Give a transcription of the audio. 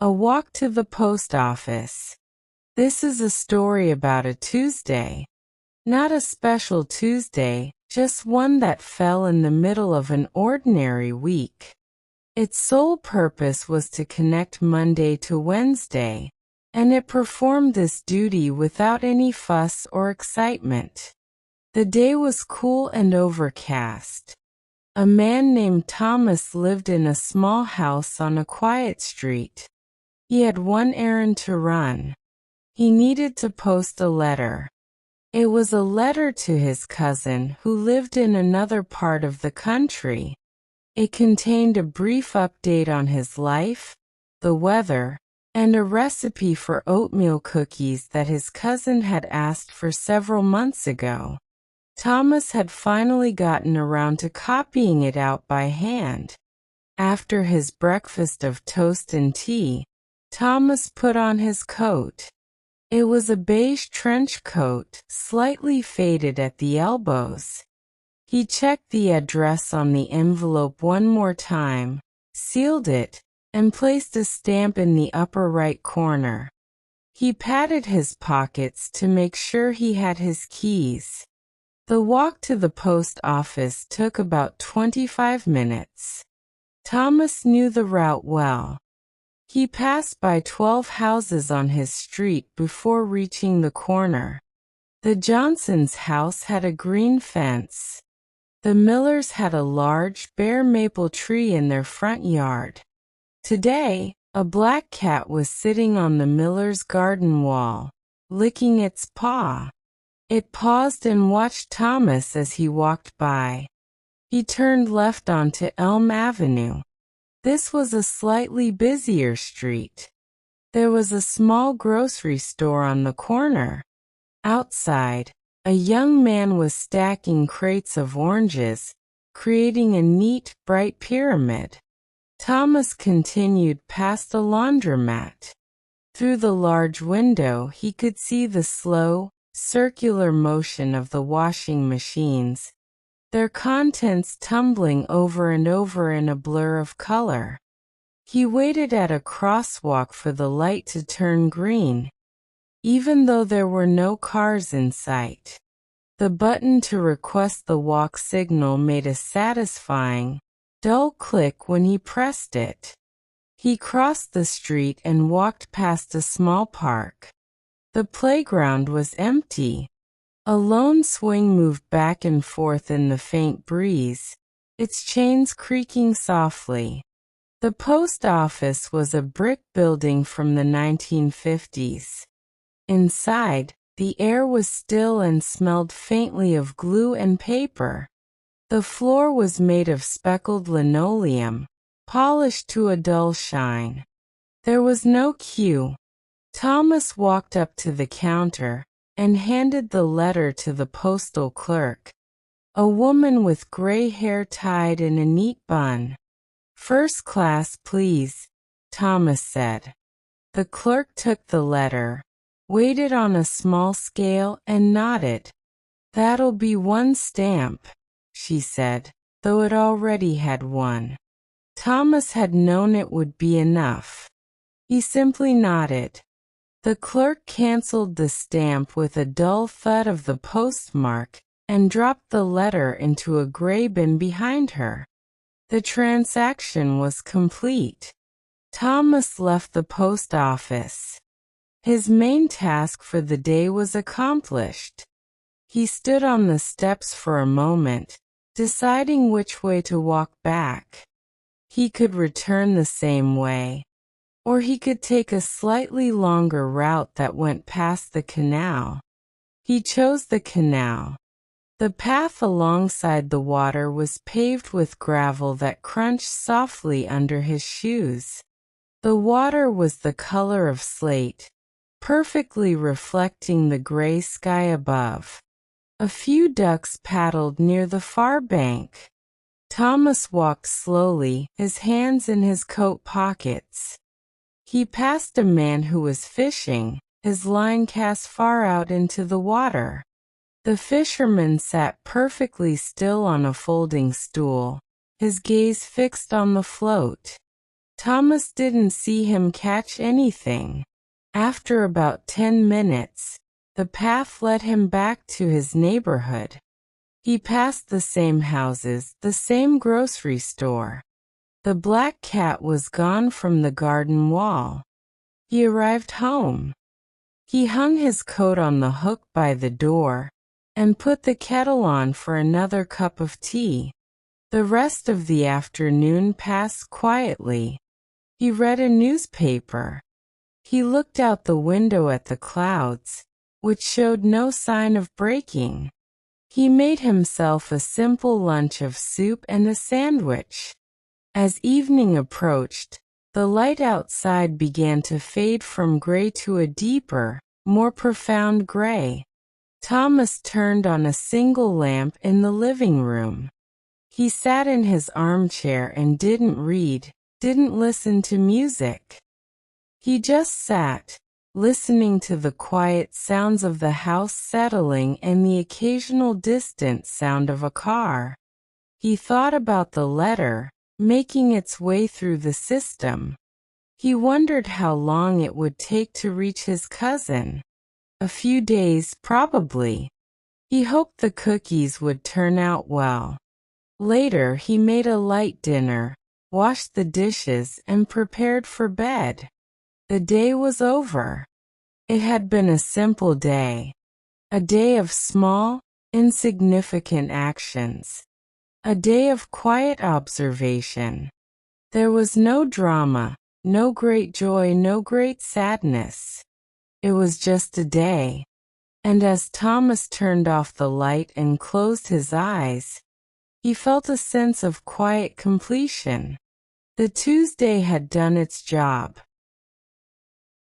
A walk to the post office. This is a story about a Tuesday. Not a special Tuesday, just one that fell in the middle of an ordinary week. Its sole purpose was to connect Monday to Wednesday, and it performed this duty without any fuss or excitement. The day was cool and overcast. A man named Thomas lived in a small house on a quiet street. He had one errand to run. He needed to post a letter. It was a letter to his cousin who lived in another part of the country. It contained a brief update on his life, the weather, and a recipe for oatmeal cookies that his cousin had asked for several months ago. Thomas had finally gotten around to copying it out by hand. After his breakfast of toast and tea, Thomas put on his coat. It was a beige trench coat, slightly faded at the elbows. He checked the address on the envelope one more time, sealed it, and placed a stamp in the upper right corner. He patted his pockets to make sure he had his keys. The walk to the post office took about 25 minutes. Thomas knew the route well. He passed by 12 houses on his street before reaching the corner. The Johnsons' house had a green fence. The Millers had a large, bare maple tree in their front yard. Today, a black cat was sitting on the Millers' garden wall, licking its paw. It paused and watched Thomas as he walked by. He turned left onto Elm Avenue. This was a slightly busier street. There was a small grocery store on the corner. Outside, a young man was stacking crates of oranges, creating a neat, bright pyramid. Thomas continued past a laundromat. Through the large window he could see the slow, circular motion of the washing machines, their contents tumbling over and over in a blur of color. He waited at a crosswalk for the light to turn green, even though there were no cars in sight. The button to request the walk signal made a satisfying, dull click when he pressed it. He crossed the street and walked past a small park. The playground was empty. A lone swing moved back and forth in the faint breeze, its chains creaking softly. The post office was a brick building from the 1950s. Inside, the air was still and smelled faintly of glue and paper. The floor was made of speckled linoleum, polished to a dull shine. There was no queue. Thomas walked up to the counter and handed the letter to the postal clerk, a woman with gray hair tied in a neat bun. "First class, please," Thomas said. The clerk took the letter, weighed it on a small scale, and nodded. "That'll be one stamp," she said, though it already had one. Thomas had known it would be enough. He simply nodded. The clerk canceled the stamp with a dull thud of the postmark and dropped the letter into a gray bin behind her. The transaction was complete. Thomas left the post office. His main task for the day was accomplished. He stood on the steps for a moment, deciding which way to walk back. He could return the same way, or he could take a slightly longer route that went past the canal. He chose the canal. The path alongside the water was paved with gravel that crunched softly under his shoes. The water was the color of slate, perfectly reflecting the gray sky above. A few ducks paddled near the far bank. Thomas walked slowly, his hands in his coat pockets. He passed a man who was fishing, his line cast far out into the water. The fisherman sat perfectly still on a folding stool, his gaze fixed on the float. Thomas didn't see him catch anything. After about 10 minutes, the path led him back to his neighborhood. He passed the same houses, the same grocery store. The black cat was gone from the garden wall. He arrived home. He hung his coat on the hook by the door and put the kettle on for another cup of tea. The rest of the afternoon passed quietly. He read a newspaper. He looked out the window at the clouds, which showed no sign of breaking. He made himself a simple lunch of soup and a sandwich. As evening approached, the light outside began to fade from gray to a deeper, more profound gray. Thomas turned on a single lamp in the living room. He sat in his armchair and didn't read, didn't listen to music. He just sat, listening to the quiet sounds of the house settling and the occasional distant sound of a car. He thought about the letter, making its way through the system. He wondered how long it would take to reach his cousin. A few days, probably. He hoped the cookies would turn out well. Later he made a light dinner, washed the dishes, and prepared for bed. The day was over. It had been a simple day. A day of small, insignificant actions. A day of quiet observation. There was no drama, no great joy, no great sadness. It was just a day. And as Thomas turned off the light and closed his eyes, he felt a sense of quiet completion. The Tuesday had done its job.